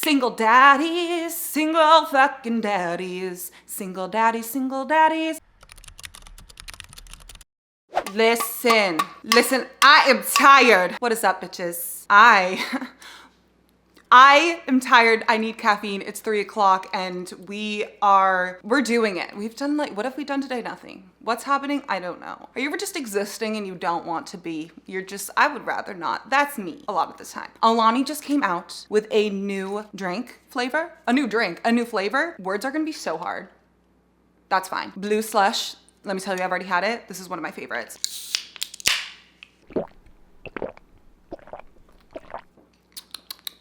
Single daddies, single fucking daddies, single daddies, single daddies. Listen, I am tired. What is up, bitches? I am tired. I need caffeine. It's 3 o'clock and we're doing it. We've done what have we done today? Nothing. What's happening? I don't know. Are you ever just existing and you don't want to be? I would rather not. That's me a lot of the time. Alani just came out with a new flavor. A new flavor. Words are gonna be so hard. That's fine. Blue slush. Let me tell you, I've already had it. This is one of my favorites.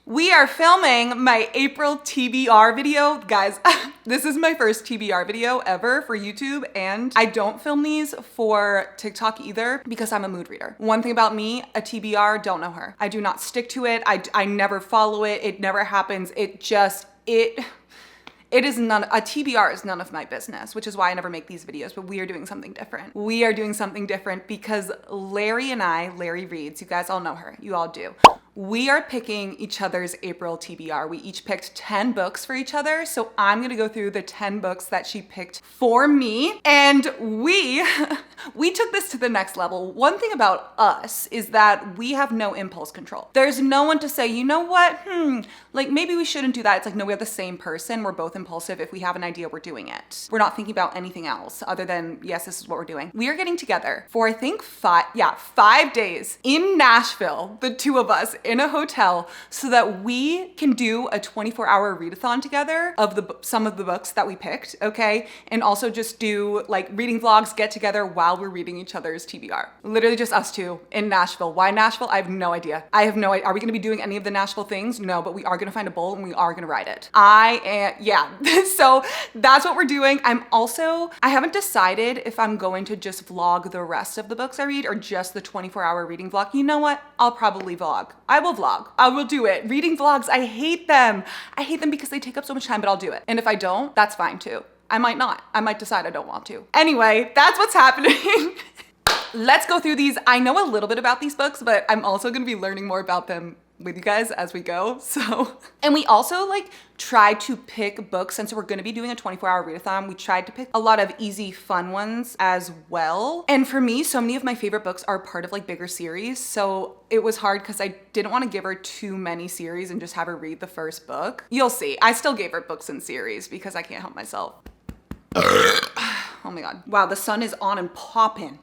We are filming my April TBR video. Guys, this is my first TBR video ever for YouTube, and I don't film these for TikTok either because I'm a mood reader. One thing about me, a TBR, don't know her. I do not stick to it. I never follow it. It never happens. A TBR is none of my business, which is why I never make these videos, but we are doing something different. We are doing something different because Larry Reads, you guys all know her, you all do. We are picking each other's April TBR. We each picked 10 books for each other. So I'm gonna go through the 10 books that she picked for me. And we took this to the next level. One thing about us is that we have no impulse control. There's no one to say, you know what, like maybe we shouldn't do that. It's like, no, we're the same person. We're both impulsive. If we have an idea, we're doing it. We're not thinking about anything else other than, yes, this is what we're doing. We are getting together for, I think, 5 days in Nashville, the two of us, in a hotel, so that we can do a 24-hour readathon together of some of the books that we picked, okay? And also just do like reading vlogs, get together while we're reading each other's TBR. Literally just us two in Nashville. Why Nashville? I have no idea. Are we gonna be doing any of the Nashville things? No, but we are gonna find a bowl and we are gonna ride it. So that's what we're doing. I haven't decided if I'm going to just vlog the rest of the books I read or just the 24-hour reading vlog. You know what? I'll probably vlog. I will vlog. I will do it. Reading vlogs, I hate them. I hate them because they take up so much time, but I'll do it. And if I don't, that's fine too. I might not. I might decide I don't want to. Anyway, that's what's happening. Let's go through these. I know a little bit about these books, but I'm also gonna be learning more about them with you guys as we go. And we also tried to pick books, since we're gonna be doing a 24-hour readathon, we tried to pick a lot of easy, fun ones as well. And for me, so many of my favorite books are part of bigger series. So it was hard because I didn't want to give her too many series and just have her read the first book. You'll see, I still gave her books in series because I can't help myself. Oh my God. Wow, the sun is on and popping.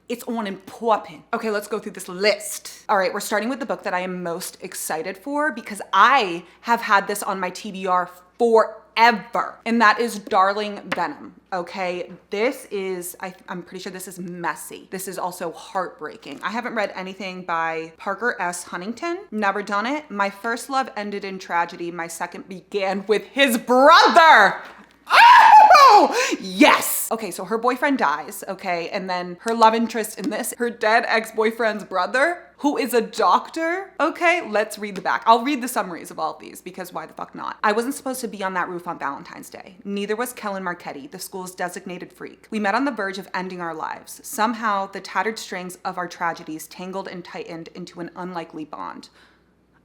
It's on and popping. Okay, let's go through this list. All right, we're starting with the book that I am most excited for because I have had this on my TBR forever, and that is Darling Venom. Okay, I'm pretty sure this is messy. This is also heartbreaking. I haven't read anything by Parker S. Huntington. Never done it. My first love ended in tragedy. My second began with his brother. Oh, yes. Okay, so her boyfriend dies, okay? And then her love interest in this, her dead ex-boyfriend's brother, who is a doctor, okay? Let's read the back. I'll read the summaries of all of these because why the fuck not? I wasn't supposed to be on that roof on Valentine's Day. Neither was Kellen Marchetti, the school's designated freak. We met on the verge of ending our lives. Somehow, the tattered strings of our tragedies tangled and tightened into an unlikely bond.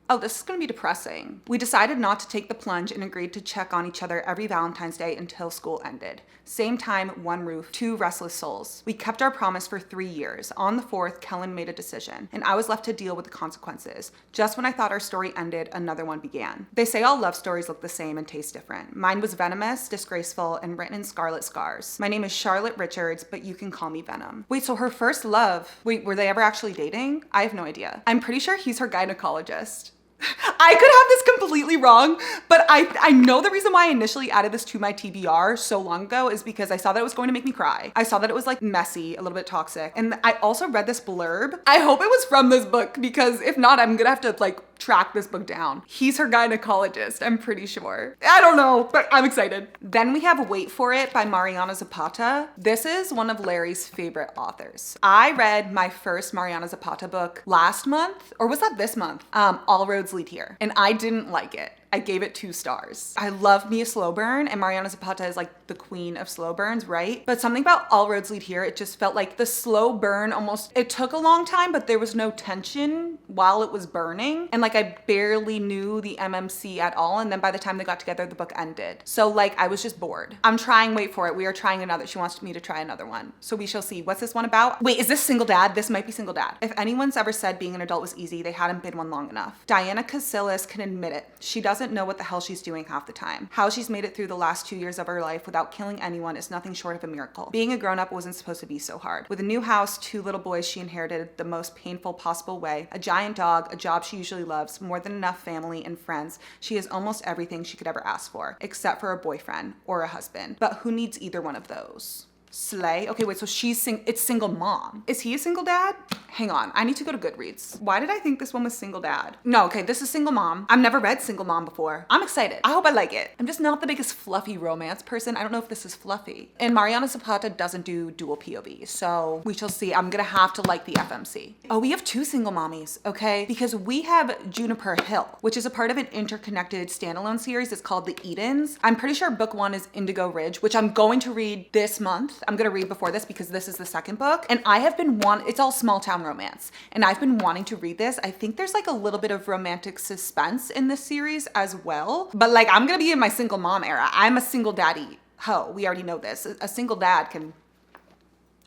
Oh, this is gonna be depressing. We decided not to take the plunge and agreed to check on each other every Valentine's Day until school ended. Same time, one roof, two restless souls. We kept our promise for 3 years. On the 4th, Kellen made a decision, and I was left to deal with the consequences. Just when I thought our story ended, another one began. They say all love stories look the same and taste different. Mine was venomous, disgraceful, and written in scarlet scars. My name is Charlotte Richards, but you can call me Venom. Wait, so her first love, were they ever actually dating? I have no idea. I'm pretty sure he's her gynecologist. I could have this completely wrong, but I know the reason why I initially added this to my TBR so long ago is because I saw that it was going to make me cry. I saw that it was messy, a little bit toxic. And I also read this blurb. I hope it was from this book because if not, I'm gonna have to track this book down. He's her gynecologist, I'm pretty sure. I don't know, but I'm excited. Then we have Wait For It by Mariana Zapata. This is one of Larry's favorite authors. I read my first Mariana Zapata book last month, or was that this month? All Roads Lead Here, and I didn't like it. I gave it 2 stars. I love me a slow burn, and Mariana Zapata is like the queen of slow burns, right? But something about All Roads Lead Here, it just felt like the slow burn almost, it took a long time, but there was no tension while it was burning. And like I barely knew the MMC at all. And then by the time they got together, the book ended. So like I was just bored. I'm trying, wait for it. We are trying another. She wants me to try another one. So we shall see. What's this one about? Wait, is this Single Dad? This might be Single Dad. If anyone's ever said being an adult was easy, they hadn't been one long enough. Diana Casillas can admit it. She doesn't know what the hell she's doing half the time. How she's made it through the last 2 years of her life without killing anyone is nothing short of a miracle. Being a grown-up wasn't supposed to be so hard. With a new house, 2 little boys she inherited the most painful possible way, a giant dog, a job she usually loves, more than enough family and friends, she has almost everything she could ever ask for, except for a boyfriend or a husband. But who needs either one of those? Slay. Okay, wait, so it's single mom. Is he a single dad? Hang on, I need to go to Goodreads. Why did I think this one was single dad? No, okay, this is single mom. I've never read single mom before. I'm excited. I hope I like it. I'm just not the biggest fluffy romance person. I don't know if this is fluffy. And Mariana Zapata doesn't do dual POV, so we shall see. I'm gonna have to like the FMC. Oh, we have 2 single mommies, okay? Because we have Juniper Hill, which is a part of an interconnected standalone series. It's called The Edens. I'm pretty sure book 1 is Indigo Ridge, which I'm going to read this month. I'm gonna read before this because this is the second book. And I have been it's all small town romance. And I've been wanting to read this. I think there's like a little bit of romantic suspense in this series as well. But like, I'm gonna be in my single mom era. I'm a single daddy hoe. We already know this. A single dad can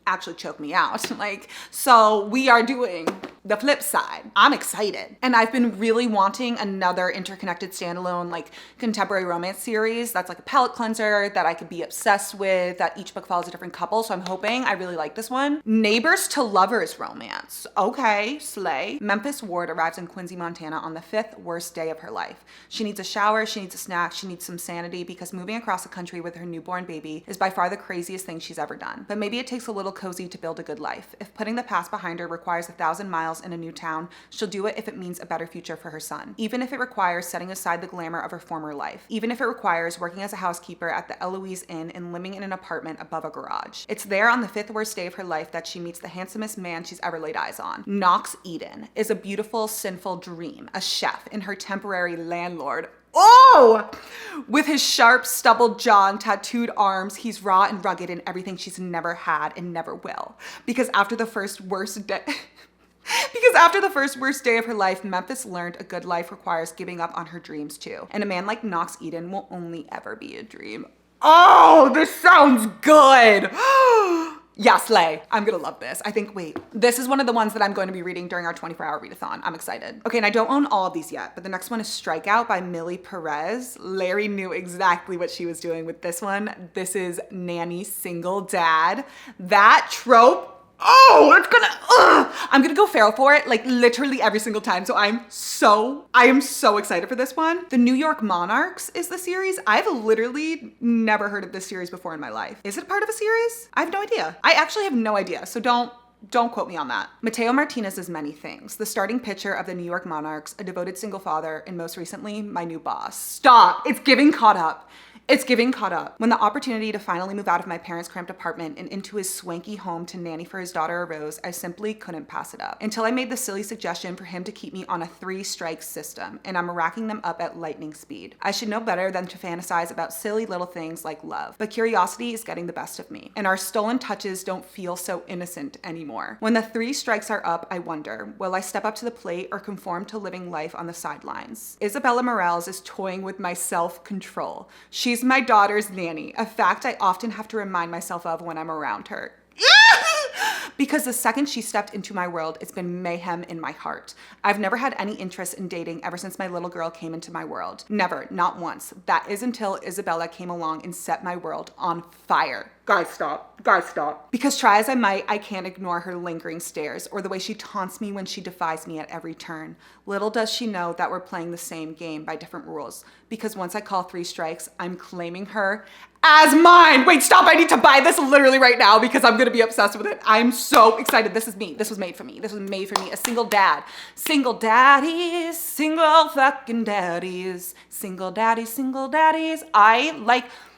actually choke me out. Like, so we are doing the flip side. I'm excited. And I've been really wanting another interconnected standalone, like contemporary romance series that's like a palate cleanser that I could be obsessed with, that each book follows a different couple. So I'm hoping I really like this one. Neighbors to Lovers romance. Okay, slay. Memphis Ward arrives in Quincy, Montana on the 5th worst day of her life. She needs a shower, she needs a snack, she needs some sanity because moving across the country with her newborn baby is by far the craziest thing she's ever done. But maybe it takes a little cozy to build a good life. If putting the past behind her requires 1,000 miles in a new town, she'll do it if it means a better future for her son. Even if it requires setting aside the glamour of her former life. Even if it requires working as a housekeeper at the Eloise Inn and living in an apartment above a garage. It's there on the 5th worst day of her life that she meets the handsomest man she's ever laid eyes on. Knox Eden is a beautiful, sinful dream, a chef and her temporary landlord. Oh! With his sharp, stubbled jaw and tattooed arms, he's raw and rugged and everything she's never had and never will. Because after the first worst day... Because after the first worst day of her life, Memphis learned a good life requires giving up on her dreams too. And a man like Knox Eden will only ever be a dream. Oh, this sounds good! Yeah, slay. I'm gonna love this. I think, wait, this is one of the ones that I'm going to be reading during our 24-hour readathon. I'm excited. Okay, and I don't own all of these yet, but the next one is Strikeout by Millie Perez. Larry knew exactly what she was doing with this one. This is nanny single dad. That trope, oh, it's gonna, I'm gonna go feral for it like literally every single time. So I am so excited for this one. The New York Monarchs is the series. I've literally never heard of this series before in my life. Is it part of a series? I have no idea. I actually have no idea. So don't quote me on that. Mateo Martinez is many things. The starting pitcher of the New York Monarchs, a devoted single father, and most recently, my new boss. Stop, it's giving caught up. It's giving caught up. When the opportunity to finally move out of my parents' cramped apartment and into his swanky home to nanny for his daughter arose, I simply couldn't pass it up. Until I made the silly suggestion for him to keep me on a 3-strike system, and I'm racking them up at lightning speed. I should know better than to fantasize about silly little things like love, but curiosity is getting the best of me, and our stolen touches don't feel so innocent anymore. When the 3 strikes are up, I wonder, will I step up to the plate or conform to living life on the sidelines? Isabella Morales is toying with my self-control. She's my daughter's nanny, a fact I often have to remind myself of when I'm around her. Because the second she stepped into my world, it's been mayhem in my heart. I've never had any interest in dating ever since my little girl came into my world. Never, not once. That is until Isabella came along and set my world on fire. Guys, stop. Guys, stop. Because try as I might, I can't ignore her lingering stares or the way she taunts me when she defies me at every turn. Little does she know that we're playing the same game by different rules. Because once I call 3 strikes, I'm claiming her as mine. Wait, stop. I need to buy this literally right now because I'm gonna be obsessed with it. I'm so excited. This is me. This was made for me. This was made for me. A single dad. Single daddies, single fucking daddies, single daddies, single daddies.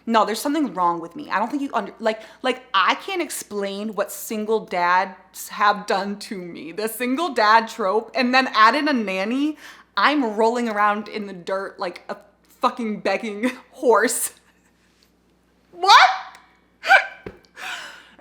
No, there's something wrong with me. I don't think you I can't explain what single dads have done to me. The single dad trope, and then add in a nanny. I'm rolling around in the dirt like a fucking begging horse. What?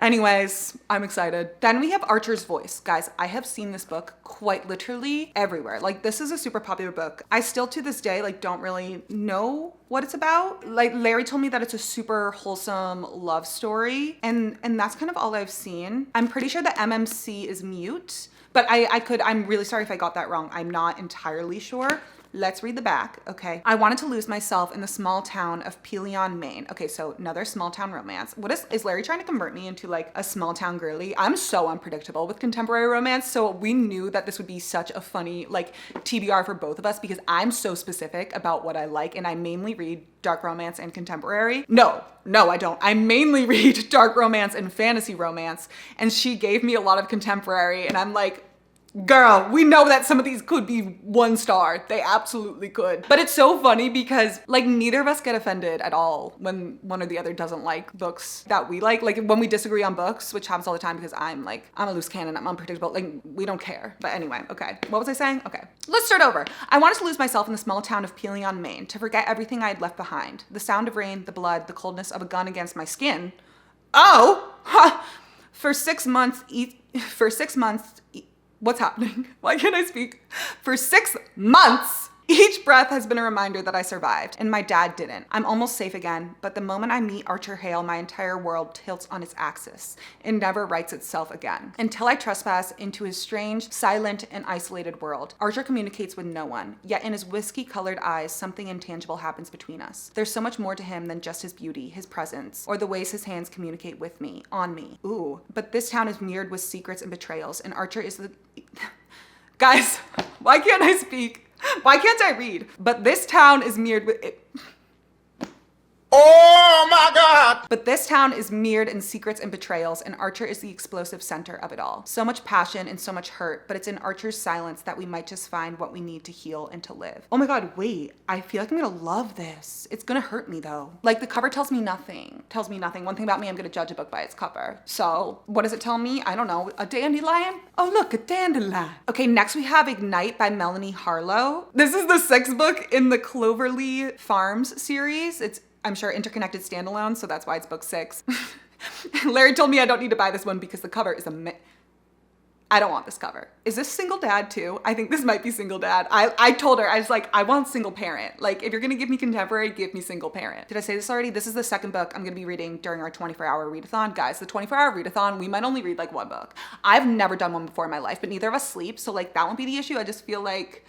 Anyways, I'm excited. Then we have Archer's Voice. Guys, I have seen this book quite literally everywhere. Like, this is a super popular book. I still to this day, like, don't really know what it's about. Like, Larry told me that it's a super wholesome love story, and that's kind of all I've seen. I'm pretty sure the MMC is mute, but I'm really sorry if I got that wrong. I'm not entirely sure. Let's read the back, okay? I wanted to lose myself in the small town of Pelion, Maine. Okay, so another small town romance. What is Larry trying to convert me into like a small town girly? I'm so unpredictable with contemporary romance, so we knew that this would be such a funny like TBR for both of us because I'm so specific about what I like, and I mainly read dark romance and contemporary. No, I don't. I mainly read dark romance and fantasy romance, and she gave me a lot of contemporary, and I'm like, girl, we know that some of these could be 1 star. They absolutely could. But it's so funny because like neither of us get offended at all when one or the other doesn't like books that we like. Like when we disagree on books, which happens all the time because I'm a loose cannon, I'm unpredictable. Like we don't care. But anyway, okay. What was I saying? Okay, let's start over. I wanted to lose myself in the small town of Pelion, Maine, to forget everything I had left behind. The sound of rain, the blood, the coldness of a gun against my skin. Oh, huh. For 6 months, what's happening? Why can't I speak? For 6 months, each breath has been a reminder that I survived, and my dad didn't. I'm almost safe again, but the moment I meet Archer Hale, my entire world tilts on its axis. It never rights itself again. Until I trespass into his strange, silent, and isolated world. Archer communicates with no one, yet in his whiskey-colored eyes, something intangible happens between us. There's so much more to him than just his beauty, his presence, or the ways his hands communicate with me, on me. Ooh, but this town is mirrored with secrets and betrayals, and Archer is the... Guys, why can't I speak? Why can't I read? But this town is mirrored with it. Oh my God! But this town is mirrored in secrets and betrayals, and Archer is the explosive center of it all. So much passion and so much hurt, but it's in Archer's silence that we might just find what we need to heal and to live. Oh my God, wait. I feel like I'm gonna love this. It's gonna hurt me though. Like the cover tells me nothing. One thing about me, I'm gonna judge a book by its cover. So what does it tell me? I don't know. A dandelion? Oh look, a dandelion. Okay, next we have Ignite by Melanie Harlow. This is the 6th book in the Cloverleaf Farms series. It's, I'm sure, interconnected standalone, so that's why it's book 6. Larry told me I don't need to buy this one because the cover is I don't want this cover. Is this single dad too? I think this might be single dad. I told her, I was like, I want single parent. Like, if you're gonna give me contemporary, give me single parent. Did I say this already? This is the 2nd book I'm gonna be reading during our 24-hour readathon. Guys, the 24-hour readathon, we might only read like 1 book. I've never done one before in my life, but neither of us sleep, so like that won't be the issue. I just feel like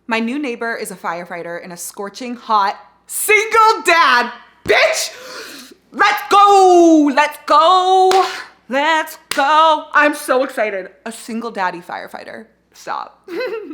my new neighbor is a firefighter in a scorching hot single dad, bitch! Let's go! Let's go! Let's go! I'm so excited. A single daddy firefighter. Stop.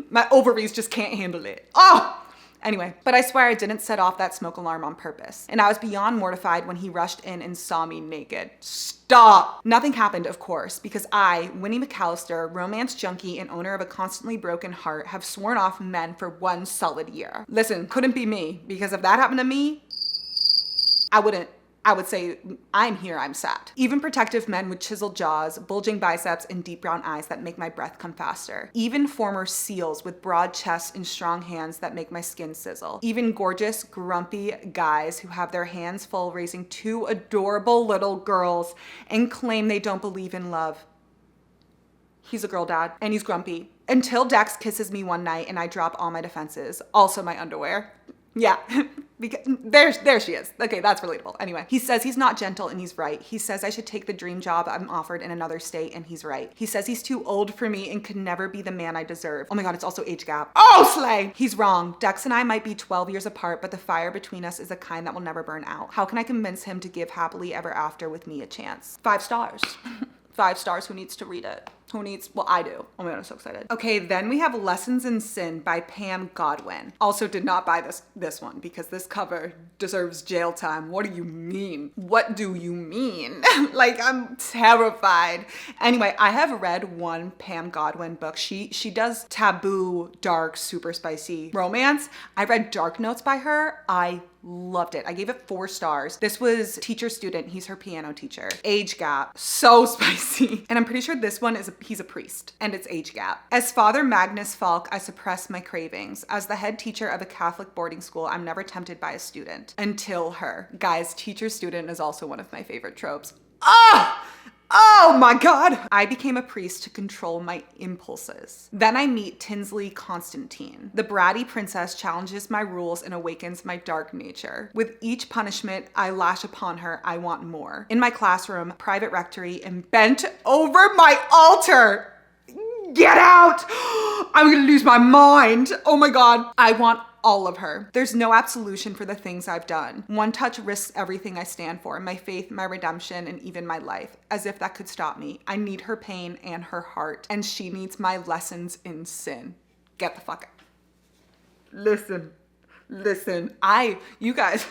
My ovaries just can't handle it. Oh! Anyway, but I swear I didn't set off that smoke alarm on purpose. And I was beyond mortified when he rushed in and saw me naked. Stop! Nothing happened, of course, because I, Winnie McAllister, romance junkie and owner of a constantly broken heart, have sworn off men for 1 solid year. Listen, couldn't be me, because if that happened to me, I would say, I'm here, I'm sad. Even protective men with chiseled jaws, bulging biceps, and deep brown eyes that make my breath come faster. Even former SEALs with broad chests and strong hands that make my skin sizzle. Even gorgeous, grumpy guys who have their hands full raising 2 adorable little girls and claim they don't believe in love. He's a girl dad, and he's grumpy. Until Dex kisses me one night and I drop all my defenses, also my underwear. Yeah, because there she is. Okay, that's relatable. Anyway, he says he's not gentle and he's right. He says I should take the dream job I'm offered in another state and he's right. He says he's too old for me and could never be the man I deserve. Oh my God, it's also age gap. Oh, slay! He's wrong. Dex and I might be 12 years apart, but the fire between us is the kind that will never burn out. How can I convince him to give happily ever after with me a chance? 5 stars. 5 stars. Who needs to read it? Who needs, well, I do. Oh my God, I'm so excited. Okay, then we have Lessons in Sin by Pam Godwin. Also did not buy this one because this cover deserves jail time. What do you mean? What do you mean? Like, I'm terrified. Anyway, I have read 1 Pam Godwin book. She does taboo, dark, super spicy romance. I read Dark Notes by her. I loved it. I gave it 4 stars. This was teacher student. He's her piano teacher. Age gap. So spicy. And I'm pretty sure this one is he's a priest, and it's age gap. As Father Magnus Falk, I suppress my cravings. As the head teacher of a Catholic boarding school, I'm never tempted by a student. Until her. Guys, teacher-student is also one of my favorite tropes. Ah! Oh my God. I became a priest to control my impulses. Then I meet Tinsley Constantine. The bratty princess challenges my rules and awakens my dark nature. With each punishment I lash upon her, I want more. In my classroom, private rectory, and bent over my altar. Get out! I'm gonna lose my mind. Oh my God. I want all of her. There's no absolution for the things I've done. One touch risks everything I stand for, my faith, my redemption, and even my life, as if that could stop me. I need her pain and her heart, and she needs my lessons in sin. Get the fuck out. Listen. You guys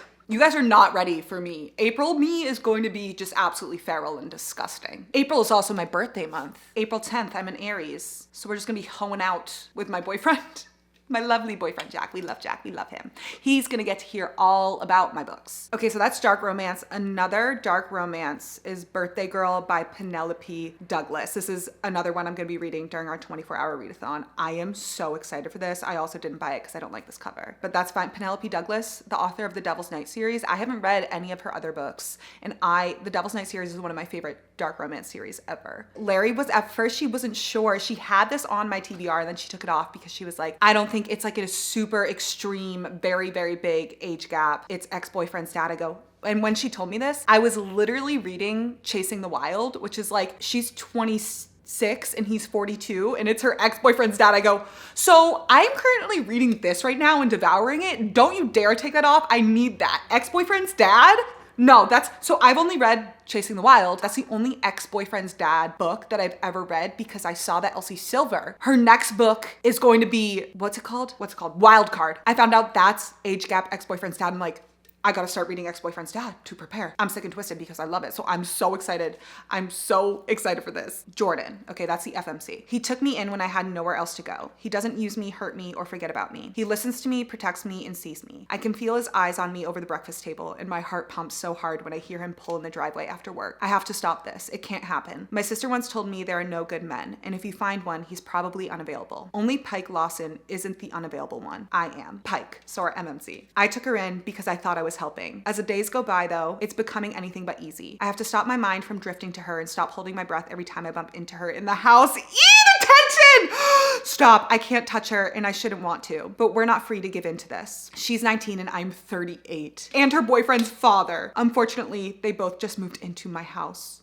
are not ready for me. April me is going to be just absolutely feral and disgusting. April is also my birthday month. April 10th, I'm an Aries. So we're just gonna be hoeing out with my boyfriend. My lovely boyfriend, Jack. We love Jack. We love him. He's gonna get to hear all about my books. Okay, so that's dark romance. Another dark romance is Birthday Girl by Penelope Douglas. This is another one I'm gonna be reading during our 24-hour readathon. I am so excited for this. I also didn't buy it because I don't like this cover, but that's fine. Penelope Douglas, the author of the Devil's Night series. I haven't read any of her other books, and the Devil's Night series is one of my favorite dark romance series ever. Larry was, at first she wasn't sure. She had this on my TBR and then she took it off because she was like, I don't think it's like a super extreme, very, very big age gap. It's ex-boyfriend's dad. I go, and when she told me this, I was literally reading Chasing the Wild, which is like, she's 26 and he's 42 and it's her ex-boyfriend's dad. I go, so I'm currently reading this right now and devouring it. Don't you dare take that off. I need that. Ex-boyfriend's dad? No, so I've only read Chasing the Wild. That's the only ex-boyfriend's dad book that I've ever read because I saw that Elsie Silver, her next book is going to be, what's it called? Wild Card. I found out that's age gap ex-boyfriend's dad. I'm like, I gotta start reading Ex-Boyfriend's Dad to prepare. I'm sick and twisted because I love it. So I'm so excited. I'm so excited for this. Jordan, okay, that's the FMC. He took me in when I had nowhere else to go. He doesn't use me, hurt me, or forget about me. He listens to me, protects me, and sees me. I can feel his eyes on me over the breakfast table, and my heart pumps so hard when I hear him pull in the driveway after work. I have to stop this. It can't happen. My sister once told me there are no good men, and if you find one, he's probably unavailable. Only Pike Lawson isn't the unavailable one. I am. Pike, so our MMC. I took her in because I thought I was helping. As the days go by though, it's becoming anything but easy. I have to stop my mind from drifting to her and stop holding my breath every time I bump into her in the house. Eee, the tension! Stop, I can't touch her and I shouldn't want to, but we're not free to give in to this. She's 19 and I'm 38. And her boyfriend's father. Unfortunately, they both just moved into my house.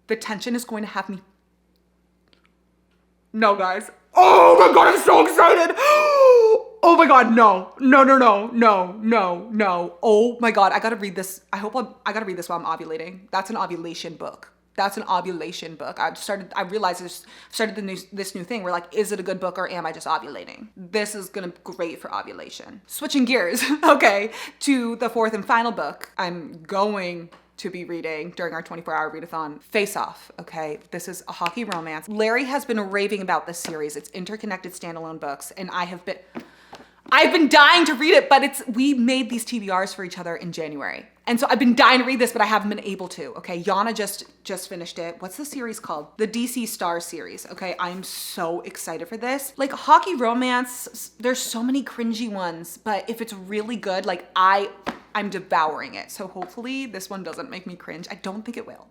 The tension is going to have me. No, guys. Oh my God, I'm so excited. Oh my God, no. Oh my God, I gotta read this. I gotta read this while I'm ovulating. That's an ovulation book. I've realized this new thing where like, is it a good book or am I just ovulating? This is gonna be great for ovulation. Switching gears, okay, to the fourth and final book I'm going to be reading during our 24-hour readathon, Face Off, okay? This is a hockey romance. Larry has been raving about this series. It's interconnected standalone books, and I've been dying to read it, but we made these TBRs for each other in January. And so I've been dying to read this, but I haven't been able to, okay? Yana just finished it. What's the series called? The DC Stars series, okay? I'm so excited for this. Like hockey romance, there's so many cringy ones, but if it's really good, like I'm devouring it. So hopefully this one doesn't make me cringe. I don't think it will.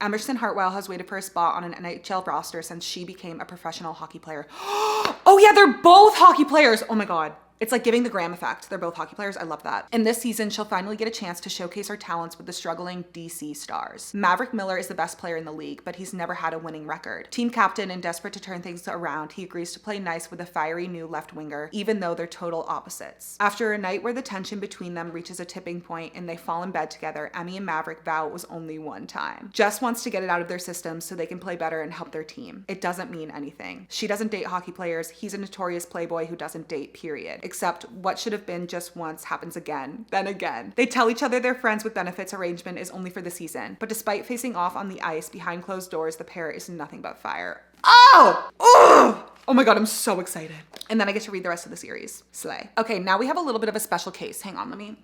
Emerson Hartwell has waited for a spot on an NHL roster since she became a professional hockey player. Oh yeah, they're both hockey players. Oh my God. It's like giving the Graham effect. They're both hockey players. I love that. In this season, she'll finally get a chance to showcase her talents with the struggling DC Stars. Maverick Miller is the best player in the league, but he's never had a winning record. Team captain and desperate to turn things around, he agrees to play nice with a fiery new left winger, even though they're total opposites. After a night where the tension between them reaches a tipping point and they fall in bed together, Emmy and Maverick vow it was only one time. Jess wants to get it out of their systems so they can play better and help their team. It doesn't mean anything. She doesn't date hockey players. He's a notorious playboy who doesn't date, period. Except what should have been just once happens again, then again. They tell each other their friends with benefits arrangement is only for the season, but despite facing off on the ice behind closed doors, the pair is nothing but fire. Oh my God, I'm so excited. And then I get to read the rest of the series. Slay. Okay, now we have a little bit of a special case. Hang on,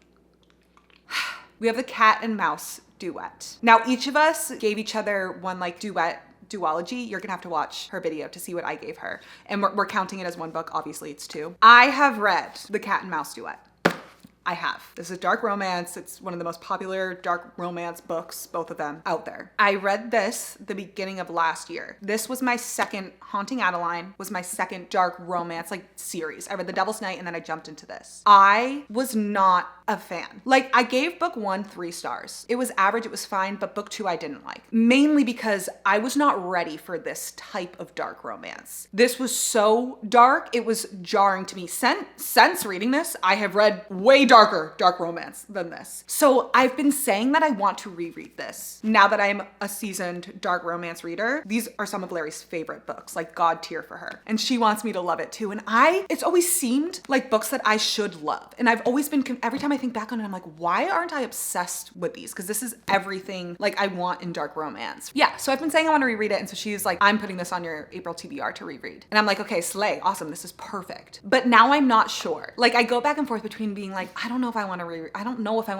we have the cat and mouse duet. Now, each of us gave each other one like duology. You're gonna have to watch her video to see what I gave her. And we're counting it as one book. Obviously it's two. I have read The Cat and Mouse Duet. I have. This is a dark romance. It's one of the most popular dark romance books, both of them out there. I read this the beginning of last year. This was my second, Haunting Adeline was my second dark romance like series. I read The Devil's Night and then I jumped into this. I was not a fan. Like, I gave book 1 3 stars. It was average, it was fine, but book 2 I didn't like. Mainly because I was not ready for this type of dark romance. This was so dark, it was jarring to me. Since reading this, I have read way darker dark romance than this. So I've been saying that I want to reread this. Now that I'm a seasoned dark romance reader, these are some of Larry's favorite books, like God tier for her. And she wants me to love it too. And it's always seemed like books that I should love. And I've always been, every time I think back on it, I'm like, why aren't I obsessed with these? Because this is everything like I want in dark romance. Yeah, so I've been saying I want to reread it. And so she's like, I'm putting this on your April TBR to reread. And I'm like, okay, slay, awesome, this is perfect. But now I'm not sure. Like, I go back and forth between being like, I don't know if I want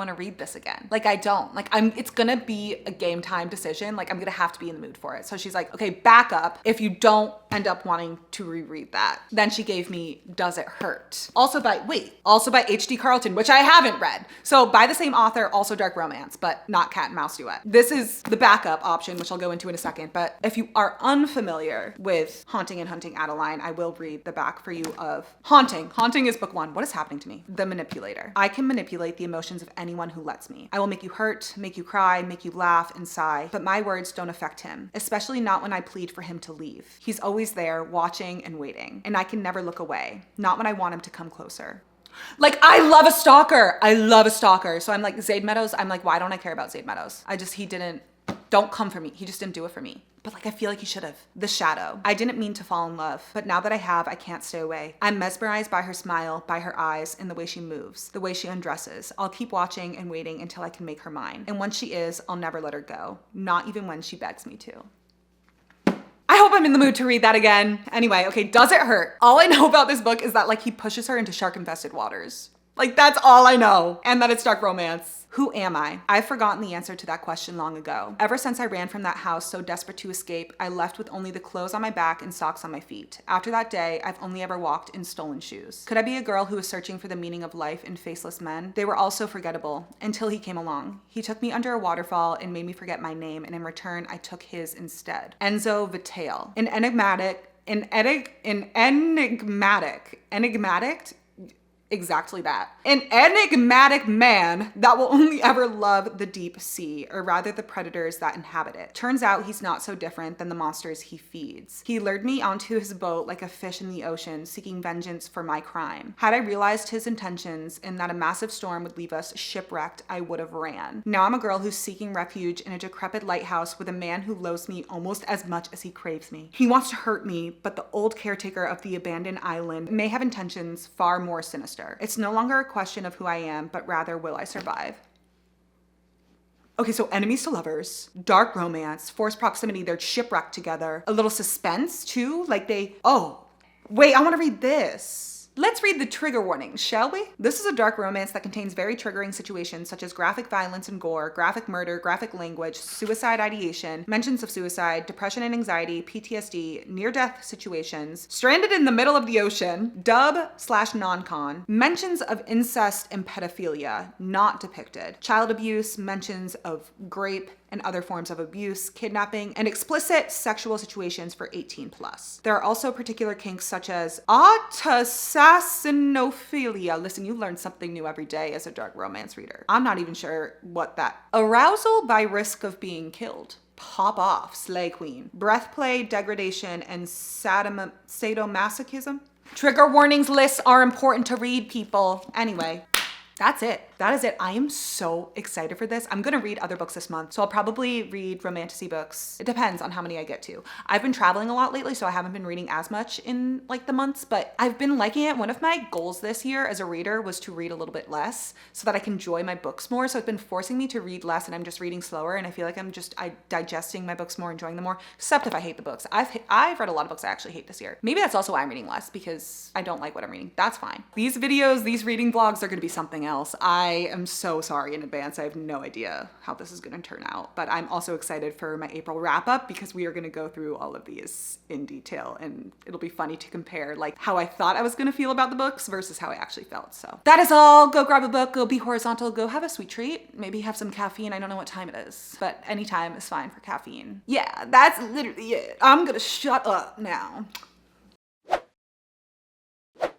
to read this again. Like, I don't. Like, it's gonna be a game time decision. Like, I'm gonna have to be in the mood for it. So she's like, okay, back up if you don't end up wanting to reread that. Then she gave me Does It Hurt? Also by H.D. Carlton, which I haven't read. So by the same author, also dark romance, but not cat and mouse duet. This is the backup option, which I'll go into in a second. But if you are unfamiliar with Haunting and Hunting Adeline, I will read the back for you of Haunting. Haunting is book 1. What is happening to me? The manipulator. I can manipulate the emotions of anyone who lets me. I will make you hurt, make you cry, make you laugh and sigh, but my words don't affect him, especially not when I plead for him to leave. He's always there, watching and waiting, and I can never look away, not when I want him to come closer. Like, I love a stalker. I love a stalker. So I'm like, Zaid Meadows, I'm like, why don't I care about Zaid Meadows? Don't come for me. He just didn't do it for me. But like, I feel like he should have. The Shadow. I didn't mean to fall in love, but now that I have, I can't stay away. I'm mesmerized by her smile, by her eyes, and the way she moves, the way she undresses. I'll keep watching and waiting until I can make her mine. And once she is, I'll never let her go. Not even when she begs me to. I hope I'm in the mood to read that again. Anyway, okay, Does It Hurt? All I know about this book is that like he pushes her into shark-infested waters. Like, that's all I know. And that it's dark romance. Who am I? I've forgotten the answer to that question long ago. Ever since I ran from that house so desperate to escape, I left with only the clothes on my back and socks on my feet. After that day, I've only ever walked in stolen shoes. Could I be a girl who was searching for the meaning of life in faceless men? They were all so forgettable until he came along. He took me under a waterfall and made me forget my name, and in return, I took his instead. Enzo Vitale. Exactly that. An enigmatic man that will only ever love the deep sea, or rather the predators that inhabit it. Turns out he's not so different than the monsters he feeds. He lured me onto his boat like a fish in the ocean, seeking vengeance for my crime. Had I realized his intentions and that a massive storm would leave us shipwrecked, I would have ran. Now I'm a girl who's seeking refuge in a decrepit lighthouse with a man who loathes me almost as much as he craves me. He wants to hurt me, but the old caretaker of the abandoned island may have intentions far more sinister. It's no longer a question of who I am, but rather will I survive? Okay, so enemies to lovers, dark romance, forced proximity, they're shipwrecked together, a little suspense too, like oh, wait, I wanna read this. Let's read the trigger warnings, shall we? This is a dark romance that contains very triggering situations such as graphic violence and gore, graphic murder, graphic language, suicide ideation, mentions of suicide, depression and anxiety, PTSD, near-death situations, stranded in the middle of the ocean, dub/non-con, mentions of incest and pedophilia, not depicted, child abuse, mentions of grape, and other forms of abuse, kidnapping, and explicit sexual situations for 18+. There are also particular kinks such as autosassinophilia. Listen, you learn something new every day as a dark romance reader. I'm not even sure what that. Arousal by risk of being killed. Pop off, slay queen. Breath play, degradation, and sadomasochism. Trigger warnings lists are important to read, people. Anyway. That's it. That is it. I am so excited for this. I'm gonna read other books this month. So I'll probably read romantasy books. It depends on how many I get to. I've been traveling a lot lately, so I haven't been reading as much in like the months, but I've been liking it. One of my goals this year as a reader was to read a little bit less so that I can enjoy my books more. So it's been forcing me to read less and I'm just reading slower. And I feel like I'm digesting my books more, enjoying them more, except if I hate the books. I've read a lot of books I actually hate this year. Maybe that's also why I'm reading less, because I don't like what I'm reading. That's fine. These videos, these reading vlogs are gonna be something everything else. I am so sorry in advance. I have no idea how this is gonna turn out, but I'm also excited for my April wrap up because we are gonna go through all of these in detail, and it'll be funny to compare like how I thought I was gonna feel about the books versus how I actually felt. So that is all. Go grab a book, go be horizontal, go have a sweet treat, maybe have some caffeine. I don't know what time it is, but any time is fine for caffeine. Yeah, that's literally it. I'm gonna shut up now.